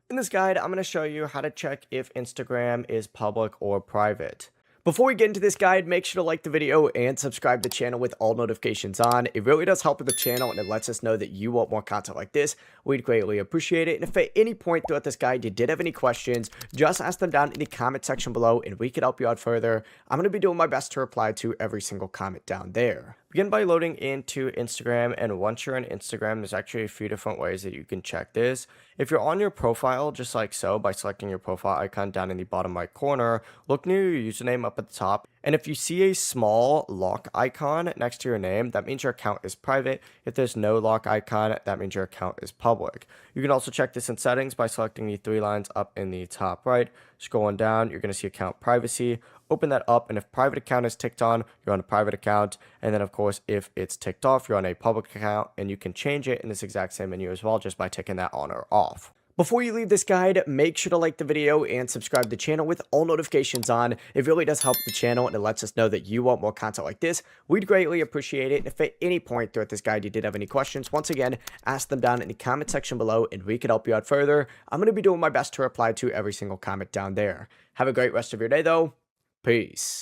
In this guide, I'm going to show you how to check if Instagram is public or private. Before we get into this guide, make sure to like the video and subscribe to the channel with all notifications on. It really does help with the channel and it lets us know that you want more content like this. We'd greatly appreciate it. And if at any point throughout this guide you did have any questions, just ask them down in the comment section below and we could help you out further. I'm going to be doing my best to reply to every single comment down there. Begin by loading into Instagram, and once you're in Instagram, there's actually a few different ways that you can check this. If you're on your profile, just like so, by selecting your profile icon down in the bottom right corner, look near your username up at the top, and if you see a small lock icon next to your name, that means your account is private. If there's no lock icon, that means your account is public. You can also check this in settings by selecting the three lines up in the top right. Scrolling down, you're going to see account privacy. Open that up, and if private account is ticked on, you're on a private account. And then of course, if it's ticked off, you're on a public account, and you can change it in this exact same menu as well just by ticking that on or off. Before you leave this guide, make sure to like the video and subscribe to the channel with all notifications on. It really does help the channel and it lets us know that you want more content like this. We'd greatly appreciate it. And if at any point throughout this guide you did have any questions, once again, ask them down in the comment section below and we could help you out further. I'm going to be doing my best to reply to every single comment down there. Have a great rest of your day though. Peace.